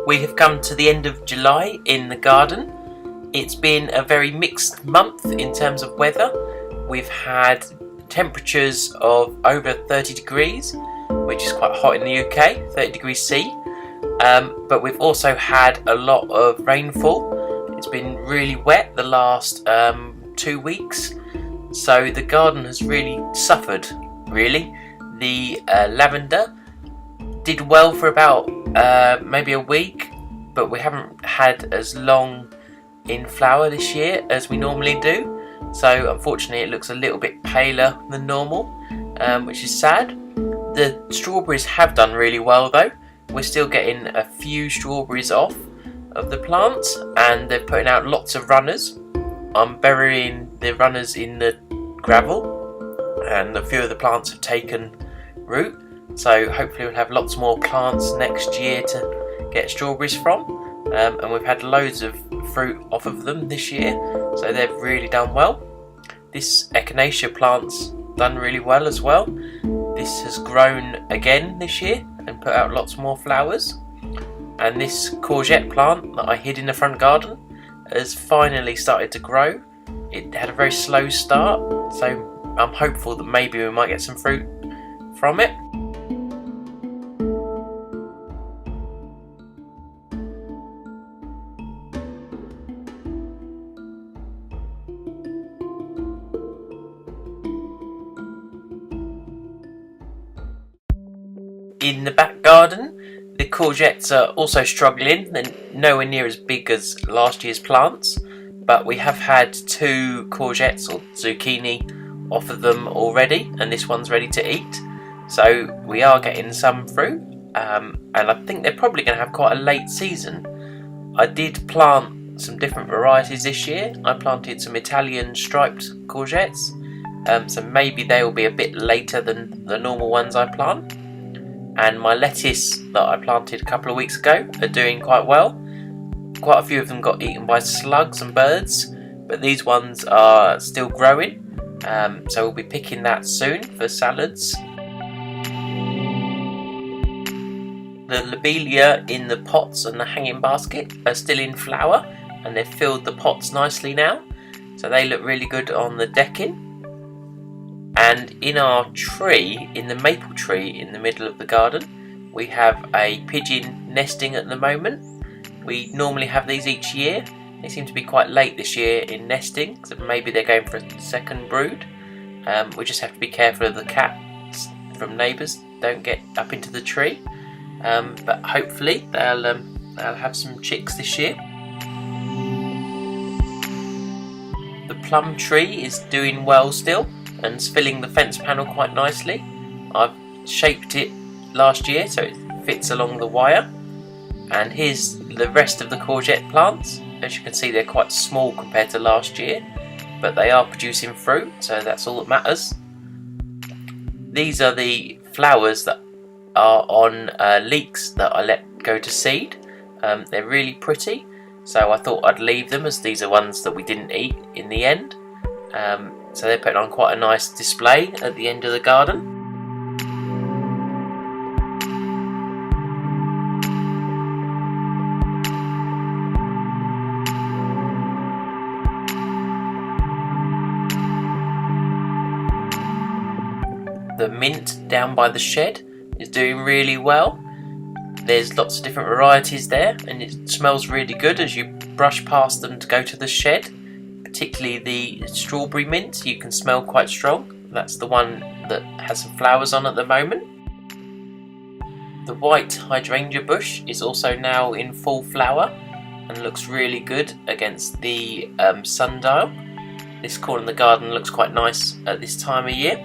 We have come to the end of July in the garden. It's been a very mixed month in terms of weather. We've had temperatures of over 30 degrees, which is quite hot in the UK, 30 degrees C. But we've also had a lot of rainfall. It's been really wet the last 2 weeks, so the garden has really suffered, really. The lavender did well for about maybe a week, but we haven't had as long in flower this year as we normally do. So unfortunately it looks a little bit paler than normal, which is sad. The strawberries have done really well though. We're still getting a few strawberries off of the plants, and they're putting out lots of runners. I'm burying the runners in the gravel, and a few of the plants have taken root. So hopefully we'll have lots more plants next year to get strawberries from. And we've had loads of fruit off of them this year, so they've really done well. This echinacea plant's done really well as well. This has grown again this year and put out lots more flowers. And this courgette plant that I hid in the front garden has finally started to grow. It had a very slow start, so I'm hopeful that maybe we might get some fruit from it. In the back garden, the courgettes are also struggling. They're nowhere near as big as last year's plants, but we have had 2 courgettes or zucchini off of them already, and this one's ready to eat. So we are getting some fruit, and I think they're probably going to have quite a late season. I did plant some different varieties this year. I planted some Italian striped courgettes, so maybe they will be a bit later than the normal ones I plant. And my lettuce that I planted a couple of weeks ago are doing quite well. Quite a few of them got eaten by slugs and birds, but these ones are still growing, so we'll be picking that soon for salads. The lobelia in the pots and the hanging basket are still in flower, and they've filled the pots nicely now, so they look really good on the decking. And in our tree, in the maple tree in the middle of the garden, we have a pigeon nesting at the moment. We normally have these each year. They seem to be quite late this year in nesting, so maybe they're going for a second brood. We just have to be careful of the cats from neighbours don't get up into the tree. But hopefully they'll have some chicks this year. The plum tree is doing well still, and it's filling the fence panel quite nicely. I've shaped it last year so it fits along the wire. And here's the rest of the courgette plants. As you can see, they're quite small compared to last year, but they are producing fruit, so that's all that matters. These are the flowers that are on leeks that I let go to seed. They're really pretty, so I thought I'd leave them, as these are ones that we didn't eat in the end. So they're putting on quite a nice display at the end of the garden. The mint down by the shed is doing really well. There's lots of different varieties there, and it smells really good as you brush past them to go to the shed. Particularly the strawberry mint, you can smell quite strong. That's the one that has some flowers on at the moment. The white hydrangea bush is also now in full flower and looks really good against the sundial. This corner of the garden looks quite nice at this time of year.